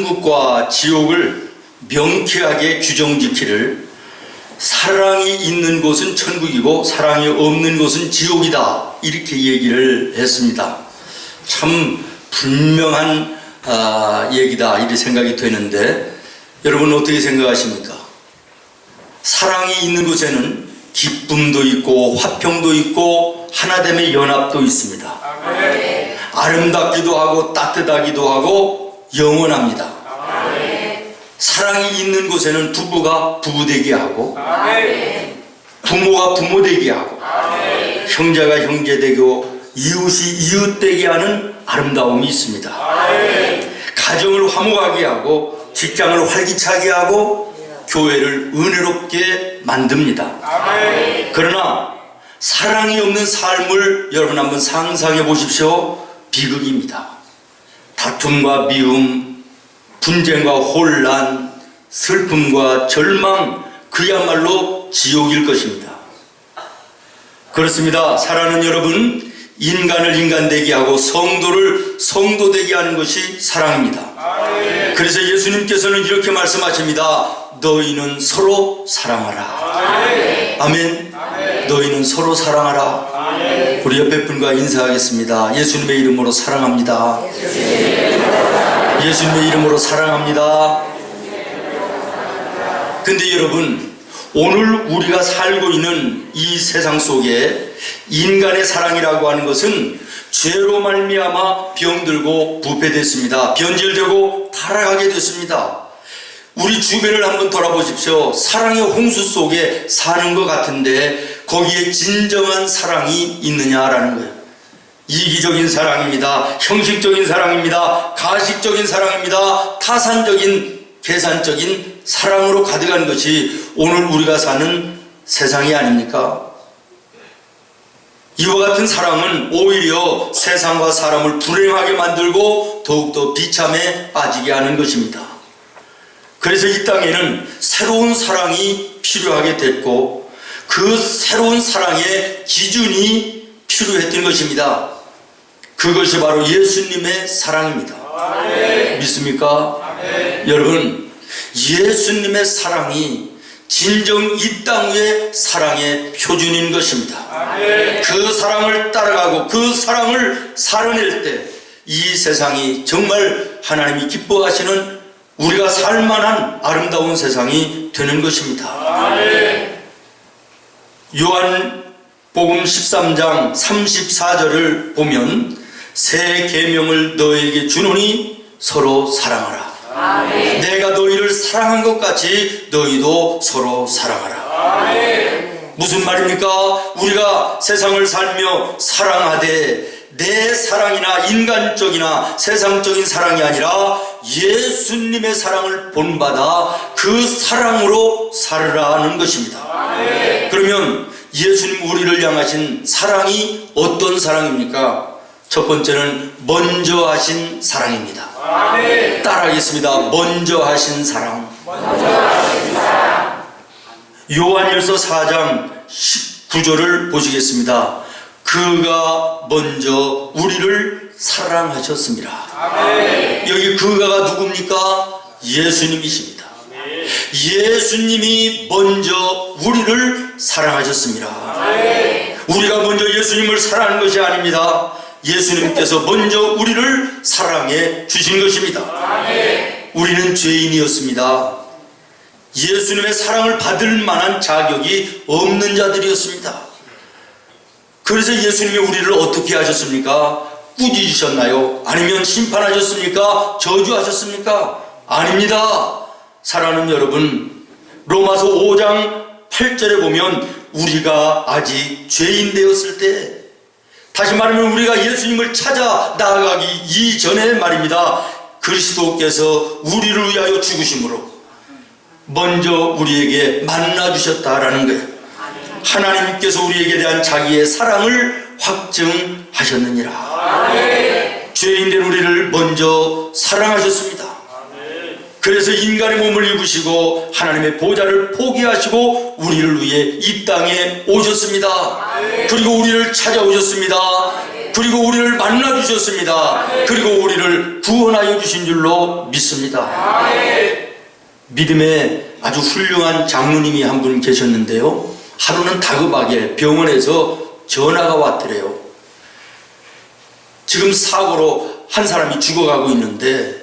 천국과 지옥을 명쾌하게 규정짓기를 사랑이 있는 곳은 천국이고 사랑이 없는 곳은 지옥이다, 이렇게 얘기를 했습니다. 참 분명한 얘기다, 이렇게 생각이 되는데 여러분 어떻게 생각하십니까? 사랑이 있는 곳에는 기쁨도 있고 화평도 있고 하나됨의 연합도 있습니다. 아멘. 아름답기도 하고 따뜻하기도 하고 영원합니다. 아멘. 사랑이 있는 곳에는 부부가 부부되게 하고 아멘. 부모가 부모되게 하고 아멘. 형제가 형제되고 이웃이 이웃되게 하는 아름다움이 있습니다. 아멘. 가정을 화목하게 하고 직장을 활기차게 하고 교회를 은혜롭게 만듭니다. 아멘. 그러나 사랑이 없는 삶을 여러분 한번 상상해 보십시오. 비극입니다. 다툼과 미움, 분쟁과 혼란, 슬픔과 절망, 그야말로 지옥일 것입니다. 그렇습니다. 사랑하는 여러분, 인간을 인간되게 하고 성도를 성도되게 하는 것이 사랑입니다. 아멘. 그래서 예수님께서는 이렇게 말씀하십니다. 너희는 서로 사랑하라. 아멘. 아멘. 아멘. 너희는 서로 사랑하라. 아멘. 우리 옆에 분과 인사하겠습니다. 예수님의 이름으로 사랑합니다. 예수님의 이름으로 사랑합니다. 근데 여러분, 오늘 우리가 살고 있는 이 세상 속에 인간의 사랑이라고 하는 것은 죄로 말미암아 병들고 부패됐습니다. 변질되고 타락하게 됐습니다. 우리 주변을 한번 돌아보십시오. 사랑의 홍수 속에 사는 것 같은데 거기에 진정한 사랑이 있느냐라는 거예요. 이기적인 사랑입니다. 형식적인 사랑입니다. 가식적인 사랑입니다. 타산적인 계산적인 사랑으로 가득한 것이 오늘 우리가 사는 세상이 아닙니까? 이와 같은 사랑은 오히려 세상과 사람을 불행하게 만들고 더욱더 비참에 빠지게 하는 것입니다. 그래서 이 땅에는 새로운 사랑이 필요하게 됐고 그 새로운 사랑의 기준이 필요했던 것입니다. 그것이 바로 예수님의 사랑입니다. 아멘. 믿습니까? 아멘. 여러분, 예수님의 사랑이 진정 이 땅 위의 사랑의 표준인 것입니다. 아멘. 그 사랑을 따라가고 그 사랑을 살아낼 때 이 세상이 정말 하나님이 기뻐하시는 우리가 살만한 아름다운 세상이 되는 것입니다. 아멘. 요한복음 13장 34절을 보면 새 계명을 너에게 주노니 서로 사랑하라. 아멘. 내가 너희를 사랑한 것 같이 너희도 서로 사랑하라. 아멘. 무슨 말입니까? 우리가 세상을 살며 사랑하되 내 사랑이나 인간적이나 세상적인 사랑이 아니라 예수님의 사랑을 본받아 그 사랑으로 살으라는 것입니다. 아멘. 그러면 예수님 우리를 향하신 사랑이 어떤 사랑입니까? 첫 번째는 먼저 하신 사랑입니다. 아멘. 따라하겠습니다. 먼저 하신 사랑. 먼저 하신 사랑. 요한일서 4장 19절을 보시겠습니다. 그가 먼저 우리를 사랑하셨습니다. 아멘. 여기 그가가 누굽니까? 예수님이십니다. 아멘. 예수님이 먼저 우리를 사랑하셨습니다. 아멘. 우리가 먼저 예수님을 사랑하는 것이 아닙니다. 예수님께서 먼저 우리를 사랑해 주신 것입니다. 아멘. 우리는 죄인이었습니다. 예수님의 사랑을 받을 만한 자격이 없는 자들이었습니다. 그래서 예수님이 우리를 어떻게 하셨습니까? 꾸짖으셨나요? 아니면 심판하셨습니까? 저주하셨습니까? 아닙니다. 사랑하는 여러분, 로마서 5장 8절에 보면 우리가 아직 죄인 되었을 때, 다시 말하면 우리가 예수님을 찾아 나아가기 이전에 말입니다. 그리스도께서 우리를 위하여 죽으심으로 먼저 우리에게 만나주셨다라는 거예요. 하나님께서 우리에게 대한 자기의 사랑을 확증하셨느니라. 아멘. 죄인된 우리를 먼저 사랑하셨습니다. 아멘. 그래서 인간의 몸을 입으시고 하나님의 보좌를 포기하시고 우리를 위해 이 땅에 오셨습니다. 아멘. 그리고 우리를 찾아오셨습니다. 아멘. 그리고 우리를 만나 주셨습니다. 그리고 우리를 구원하여 주신 줄로 믿습니다. 믿음에 아주 훌륭한 장로님이 한 분 계셨는데요, 하루는 다급하게 병원에서 전화가 왔더래요. 지금 사고로 한 사람이 죽어가고 있는데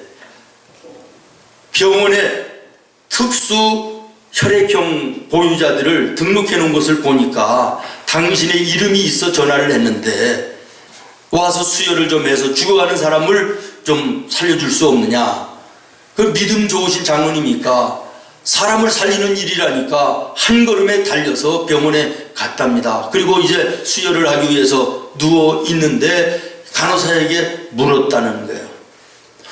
병원에 특수 혈액형 보유자들을 등록해 놓은 것을 보니까 당신의 이름이 있어 전화를 했는데 와서 수혈을 좀 해서 죽어가는 사람을 좀 살려줄 수 없느냐. 그 믿음 좋으신 장로님이니까 사람을 살리는 일이라니까 한 걸음에 달려서 병원에 갔답니다. 그리고 이제 수혈을 하기 위해서 누워 있는데 간호사에게 물었다는 거예요.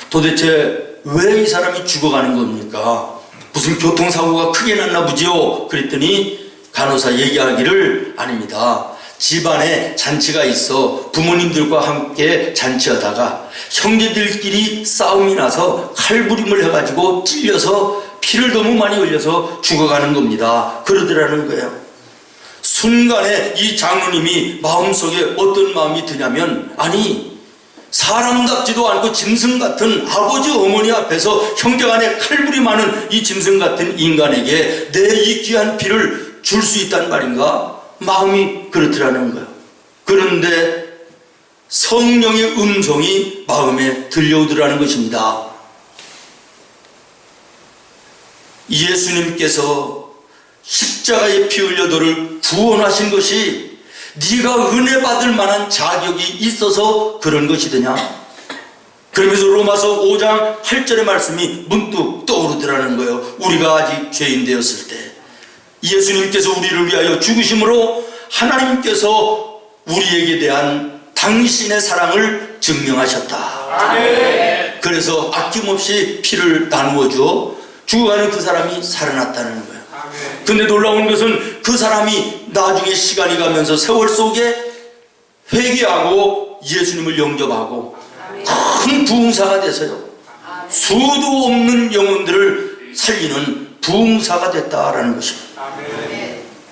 도대체 왜 이 사람이 죽어가는 겁니까? 무슨 교통사고가 크게 났나 보지요? 그랬더니 간호사 얘기하기를, 아닙니다. 집안에 잔치가 있어 부모님들과 함께 잔치하다가 형제들끼리 싸움이 나서 칼부림을 해가지고 찔려서 피를 너무 많이 흘려서 죽어가는 겁니다. 그러더라는 거예요. 순간에 이 장로님이 마음속에 어떤 마음이 드냐면, 아니 사람답지도 않고 짐승 같은 아버지 어머니 앞에서 형제간에 칼부림하는 이 짐승 같은 인간에게 내 이 귀한 피를 줄 수 있단 말인가? 마음이 그렇더라는 거예요. 그런데 성령의 음성이 마음에 들려오더라는 것입니다. 예수님께서 십자가에 피 흘려 너를 구원하신 것이 네가 은혜 받을 만한 자격이 있어서 그런 것이더냐? 그러면서 로마서 5장 8절의 말씀이 문득 떠오르더라는 거예요. 우리가 아직 죄인 되었을 때 예수님께서 우리를 위하여 죽으심으로 하나님께서 우리에게 대한 당신의 사랑을 증명하셨다. 아멘. 그래서 아낌없이 피를 나누어 주어 죽어가는 그 사람이 살아났다는 거예요. 근데 놀라운 것은 그 사람이 나중에 시간이 가면서 세월 속에 회개하고 예수님을 영접하고 큰 부흥사가 돼서요, 수도 없는 영혼들을 살리는 부흥사가 됐다라는 것입니다.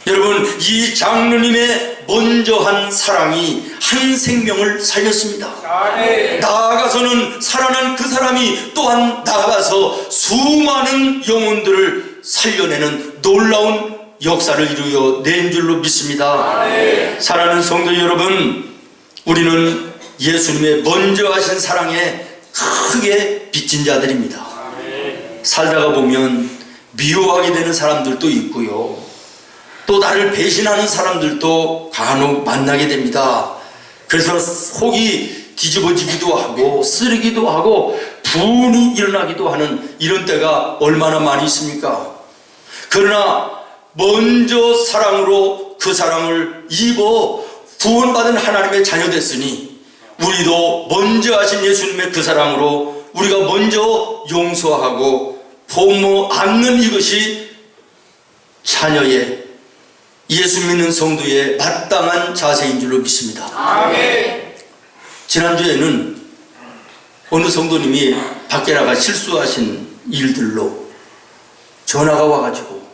여러분, 이 장로님의 먼저 한 사랑이 한 생명을 살렸습니다. 나아가서는 살아난 그 사람이 또한 나아가서 수많은 영혼들을 살려내는 놀라운 역사를 이루어 낸 줄로 믿습니다. 사랑하는 성도 여러분, 우리는 예수님의 먼저 하신 사랑에 크게 빚진 자들입니다. 살다가 보면 미워하게 되는 사람들도 있고요, 또 나를 배신하는 사람들도 간혹 만나게 됩니다. 그래서 속이 뒤집어지기도 하고 쓰리기도 하고 분이 일어나기도 하는 이런 때가 얼마나 많이 있습니까? 그러나 먼저 사랑으로 그 사랑을 입어 구원받은 하나님의 자녀 됐으니 우리도 먼저 하신 예수님의 그 사랑으로 우리가 먼저 용서하고 포모 안는 이것이 자녀의, 예수 믿는 성도의 마땅한 자세인 줄로 믿습니다. 아멘. 지난주에는 어느 성도님이 밖에 나가 실수하신 일들로 전화가 와가지고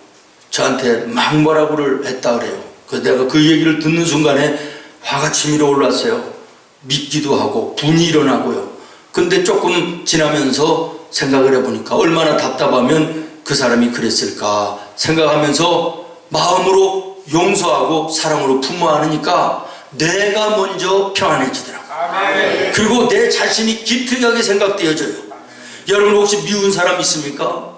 저한테 막 뭐라고를 했다 그래요. 그래서 내가 그 얘기를 듣는 순간에 화가 치밀어 올랐어요. 믿기도 하고 분이 일어나고요. 근데 조금 지나면서 생각을 해보니까 얼마나 답답하면 그 사람이 그랬을까 생각하면서 마음으로 용서하고 사랑으로 품어 안으니까 내가 먼저 평안해지더라고요. 아멘. 그리고 내 자신이 기특하게 생각되어져요. 여러분 혹시 미운 사람 있습니까?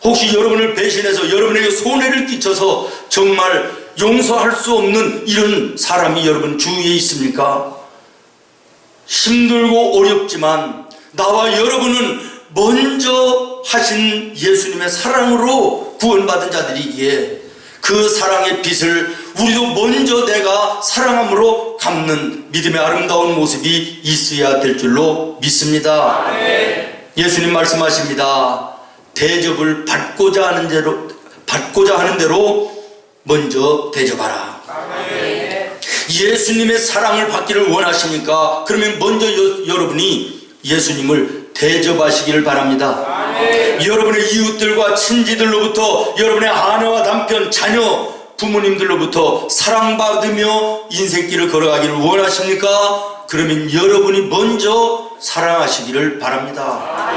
혹시 여러분을 배신해서 여러분에게 손해를 끼쳐서 정말 용서할 수 없는 이런 사람이 여러분 주위에 있습니까? 힘들고 어렵지만 나와 여러분은 먼저 하신 예수님의 사랑으로 구원받은 자들이기에 그 사랑의 빛을 우리도 먼저 내가 사랑함으로 갚는 믿음의 아름다운 모습이 있어야 될 줄로 믿습니다. 예수님 말씀하십니다. 대접을 받고자 하는 대로 먼저 대접하라. 예수님의 사랑을 받기를 원하십니까? 그러면 먼저 여러분이 예수님을 대접하시기를 바랍니다. 여러분의 이웃들과 친지들로부터, 여러분의 아내와 남편, 자녀, 부모님들로부터 사랑받으며 인생길을 걸어가기를 원하십니까? 그러면 여러분이 먼저 사랑하시기를 바랍니다.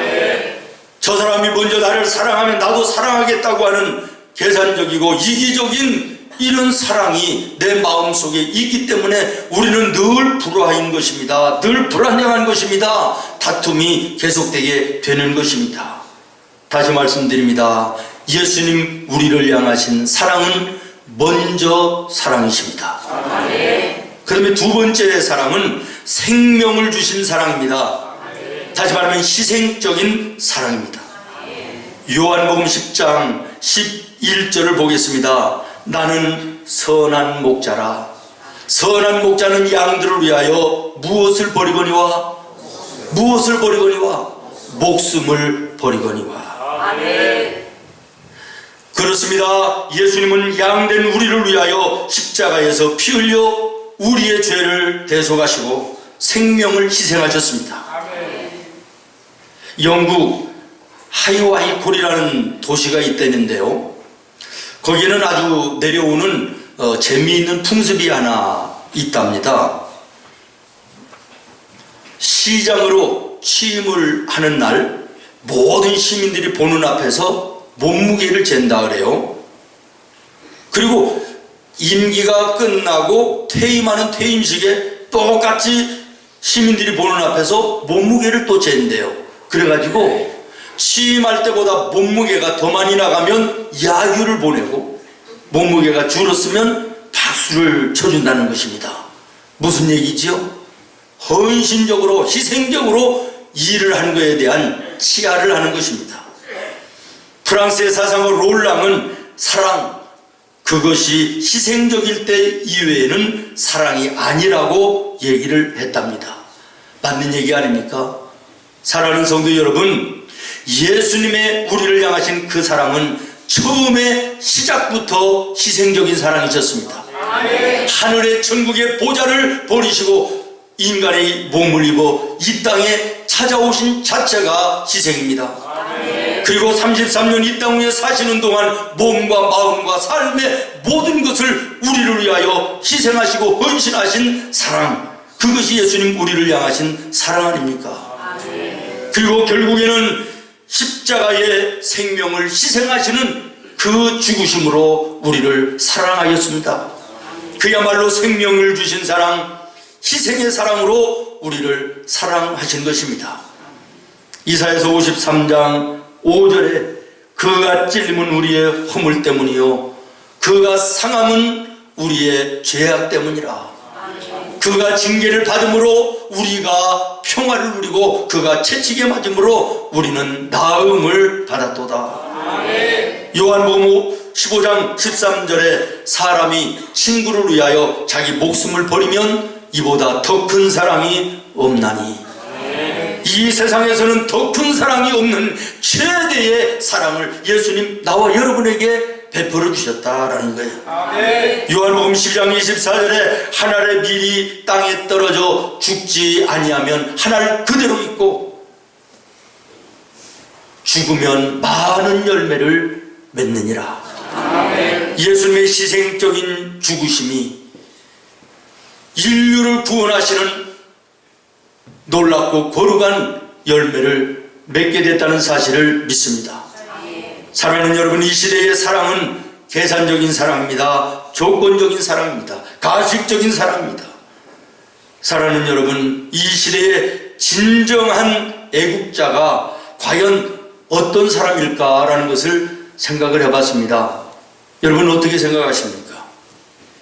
저 사람이 먼저 나를 사랑하면 나도 사랑하겠다고 하는 계산적이고 이기적인 이런 사랑이 내 마음속에 있기 때문에 우리는 늘 불화인 것입니다. 늘 불안정한 것입니다. 다툼이 계속되게 되는 것입니다. 다시 말씀드립니다. 예수님 우리를 향하신 사랑은 먼저 사랑이십니다. 그다음에 두 번째 사랑은 생명을 주신 사랑입니다. 다시 말하면 희생적인 사랑입니다. 요한복음 10장 11절을 보겠습니다. 나는 선한 목자라. 선한 목자는 양들을 위하여 무엇을 버리거니와 목숨을 버리거니와. 그렇습니다. 예수님은 양된 우리를 위하여 십자가에서 피 흘려 우리의 죄를 대속하시고 생명을 희생하셨습니다. 영국 하이와이콜이라는 도시가 있다는데요, 거기에는 아주 내려오는 재미있는 풍습이 하나 있답니다. 시장으로 취임을 하는 날 모든 시민들이 보는 앞에서 몸무게를 잰다 그래요. 그리고 임기가 끝나고 퇴임하는 퇴임식에 똑같이 시민들이 보는 앞에서 몸무게를 또 잰대요. 그래가지고 취임할 때보다 몸무게가 더 많이 나가면 야유를 보내고 몸무게가 줄었으면 박수를 쳐준다는 것입니다. 무슨 얘기지요? 헌신적으로 희생적으로 일을 한 것에 대한 치하를 하는 것입니다. 프랑스의 사상가 롤랑은 사랑, 그것이 희생적일 때 이외에는 사랑이 아니라고 얘기를 했답니다. 맞는 얘기 아닙니까? 사랑하는 성도 여러분, 예수님의 우리를 향하신 그 사랑은 처음에 시작부터 희생적인 사랑이셨습니다. 하늘의 천국의 보좌를 버리시고 인간의 몸을 입어 이 땅에 찾아오신 자체가 희생입니다. 그리고 33년 이 땅 위에 사시는 동안 몸과 마음과 삶의 모든 것을 우리를 위하여 희생하시고 헌신하신 사랑, 그것이 예수님 우리를 향하신 사랑 아닙니까? 그리고 결국에는 십자가의 생명을 희생하시는 그 죽으심으로 우리를 사랑하였습니다. 그야말로 생명을 주신 사랑, 희생의 사랑으로 우리를 사랑하신 것입니다. 이사야서 53장 5절에 그가 찔림은 우리의 허물 때문이요 그가 상함은 우리의 죄악 때문이라. 그가 징계를 받음으로 우리가 평화를 누리고 그가 채찍에 맞음으로 우리는 나음을 받았도다. 요한복음 15장 13절에 사람이 친구를 위하여 자기 목숨을 버리면 이보다 더 큰 사랑이 없나니. 이 세상에서는 더 큰 사랑이 없는 최대의 사랑을 예수님 나와 여러분에게 베풀어 주셨다라는 거예요. 요한복음 12장 24절에 한 알의 밀이 땅에 떨어져 죽지 아니하면 한 알 그대로 있고 죽으면 많은 열매를 맺느니라. 예수님의 희생적인 죽으심이 인류를 구원하시는 놀랍고 거룩한 열매를 맺게 됐다는 사실을 믿습니다. 사랑하는 여러분, 이 시대의 사랑은 계산적인 사랑입니다. 조건적인 사랑입니다. 가식적인 사랑입니다. 사랑하는 여러분, 이 시대의 진정한 애국자가 과연 어떤 사람일까라는 것을 생각을 해봤습니다. 여러분 어떻게 생각하십니까?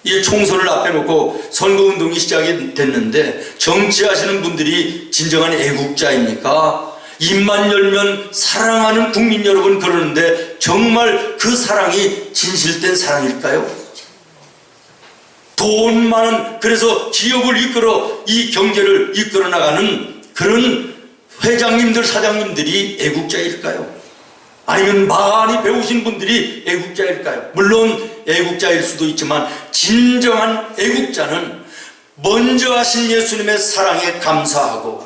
이 총선을 앞에 놓고 선거운동이 시작이 됐는데 정치하시는 분들이 진정한 애국자입니까? 입만 열면 사랑하는 국민 여러분 그러는데 정말 그 사랑이 진실된 사랑일까요? 돈 많은, 그래서 기업을 이끌어 이 경제를 이끌어 나가는 그런 회장님들 사장님들이 애국자일까요? 아니면 많이 배우신 분들이 애국자일까요? 물론 애국자일 수도 있지만 진정한 애국자는 먼저 하신 예수님의 사랑에 감사하고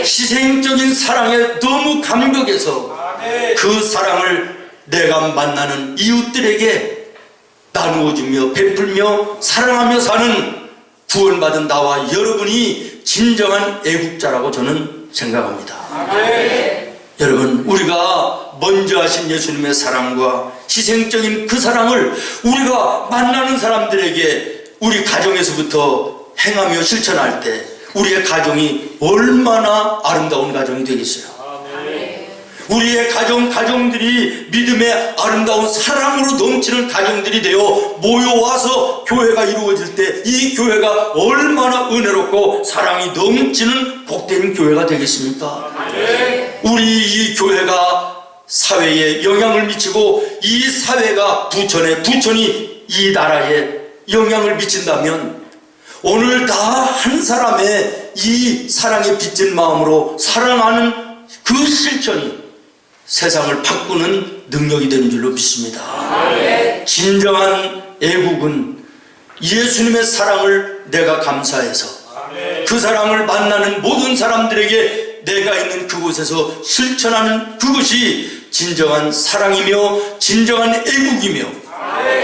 희생적인 사랑에 너무 감격해서 그 사랑을 내가 만나는 이웃들에게 나누어주며 베풀며 사랑하며 사는 구원받은 나와 여러분이 진정한 애국자라고 저는 생각합니다. 여러분, 우리가 먼저 하신 예수님의 사랑과 희생적인 그 사랑을 우리가 만나는 사람들에게 우리 가정에서부터 행하며 실천할 때 우리의 가정이 얼마나 아름다운 가정이 되겠어요. 우리의 가정들이 믿음의 아름다운 사랑으로 넘치는 가정들이 되어 모여와서 교회가 이루어질 때 이 교회가 얼마나 은혜롭고 사랑이 넘치는 복된 교회가 되겠습니까? 우리 이 교회가 사회에 영향을 미치고 이 사회가 부천이 이 나라에 영향을 미친다면 오늘 다 한 사람의 이 사랑에 빚진 마음으로 사랑하는 그 실천이 세상을 바꾸는 능력이 되는 줄로 믿습니다. 진정한 애국은 예수님의 사랑을 내가 감사해서 그 사랑을 만나는 모든 사람들에게 내가 있는 그곳에서 실천하는 그것이 진정한 사랑이며 진정한 애국이며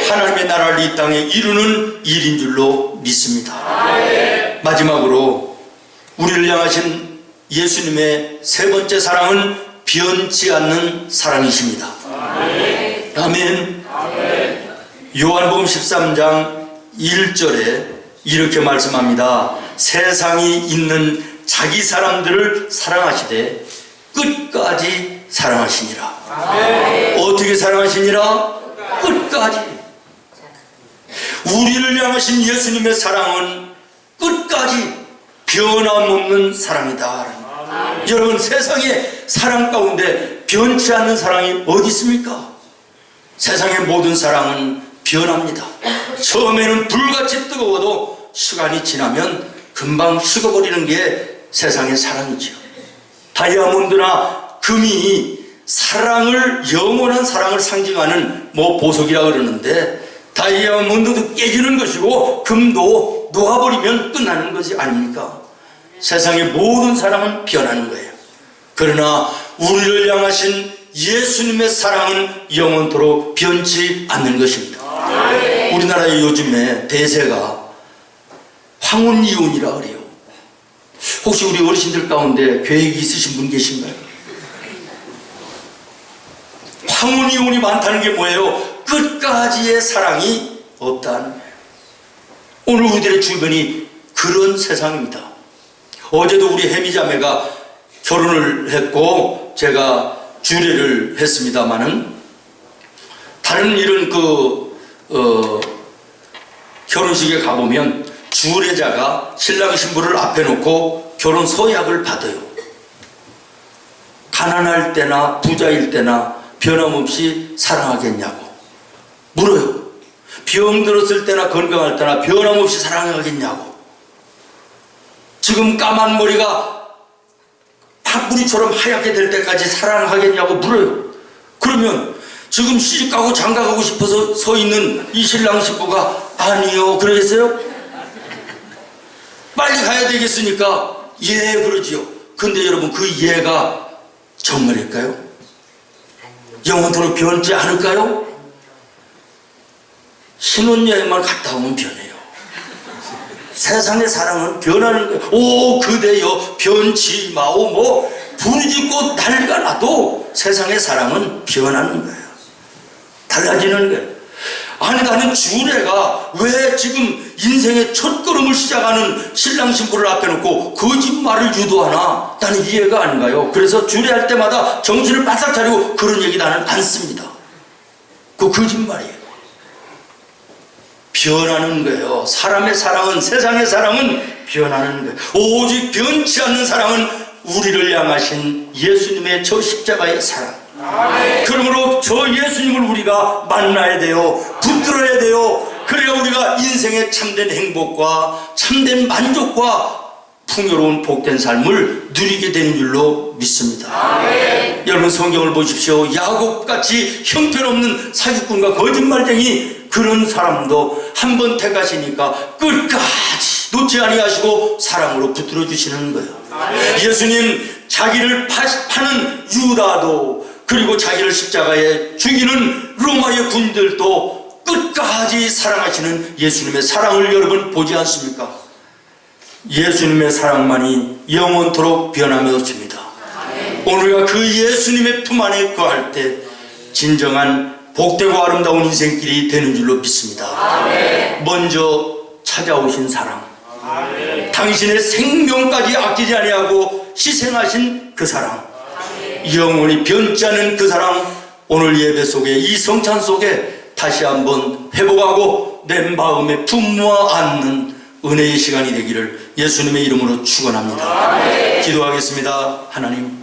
하나님의 나라를 이 땅에 이루는 일인 줄로 믿습니다. 마지막으로 우리를 향하신 예수님의 세 번째 사랑은 변치 않는 사랑이십니다. 아멘. 요한복음 13장 1절에 이렇게 말씀합니다. 세상이 있는 자기 사람들을 사랑하시되 끝까지 사랑하시니라. 어떻게 사랑하시니라? 끝까지. 우리를 향하신 예수님의 사랑은 끝까지 변함없는 사랑이다. 여러분, 세상의 사랑 가운데 변치 않는 사랑이 어디 있습니까? 세상의 모든 사랑은 변합니다. 처음에는 불같이 뜨거워도 시간이 지나면 금방 식어버리는 게 세상의 사랑이죠. 다이아몬드나 금이 사랑을, 영원한 사랑을 상징하는 보석이라 그러는데 다이아몬드도 깨지는 것이고 금도 녹아버리면 끝나는 것이 아닙니까? 세상의 모든 사랑은 변하는 거예요. 그러나 우리를 향하신 예수님의 사랑은 영원토록 변치 않는 것입니다. 우리나라의 요즘에 대세가 황혼이혼이라 그래요. 혹시 우리 어르신들 가운데 계획이 있으신 분 계신가요? 황혼이혼이 많다는 게 뭐예요? 끝까지의 사랑이 없다는 거예요. 오늘 우리들의 주변이 그런 세상입니다. 어제도 우리 혜미자매가 결혼을 했고 제가 주례를 했습니다마는 다른 이런 결혼식에 가보면 주례자가 신랑 신부를 앞에 놓고 결혼 서약을 받아요. 가난할 때나 부자일 때나 변함없이 사랑하겠냐고 물어요. 병 들었을 때나 건강할 때나 변함없이 사랑하겠냐고. 지금 까만 머리가 팥뿌리처럼 하얗게 될 때까지 사랑하겠냐고 물어요. 그러면 지금 시집가고 장가가고 싶어서 서 있는 이 신랑 신부가 아니요 그러겠어요? 빨리 가야 되겠으니까 예 그러지요. 근데 여러분, 그 예가 정말일까요? 영원토록 변치 않을까요? 신혼여행만 갔다 오면 변해요. 세상의 사랑은 변하는 거예요. 오 그대여 변치 마오 부르짖고 난리가 나도 세상의 사랑은 변하는 거예요. 달라지는 거예요. 아니, 나는 주례가 왜 지금 인생의 첫 걸음을 시작하는 신랑 신부를 앞에 놓고 거짓말을 유도하나? 나는 이해가 안 가요. 그래서 주례할 때마다 정신을 바싹 차리고 그런 얘기 나는 안 씁니다. 그거 거짓말이에요. 변하는 거예요. 사람의 사랑은, 세상의 사랑은 변하는 거예요. 오직 변치 않는 사랑은 우리를 향하신 예수님의 저 십자가의 사랑. 그러므로 저 예수님을 우리가 만나야 돼요. 붙들어야 돼요. 그래야 우리가 인생의 참된 행복과 참된 만족과 풍요로운 복된 삶을 누리게 되는 줄로 믿습니다. 여러분, 성경을 보십시오. 야곱같이 형편없는 사기꾼과 거짓말쟁이, 그런 사람도 한 번 택하시니까 끝까지 놓지 아니하시고 사랑으로 붙들어 주시는 거예요. 예수님 자기를 파는 유다도, 그리고 자기를 십자가에 죽이는 로마의 군들도 끝까지 사랑하시는 예수님의 사랑을 여러분 보지 않습니까? 예수님의 사랑만이 영원토록 변함이 없습니다. 오늘과 그 예수님의 품 안에 거할 때 진정한 복되고 아름다운 인생길이 되는 줄로 믿습니다. 먼저 찾아오신 사랑, 당신의 생명까지 아끼지 아니하고 희생하신 그 사랑, 영원히 변치 않은 그 사랑, 오늘 예배 속에 이 성찬 속에 다시 한번 회복하고 내 마음에 품모 안는 은혜의 시간이 되기를 예수님의 이름으로 축원합니다. 기도하겠습니다. 하나님,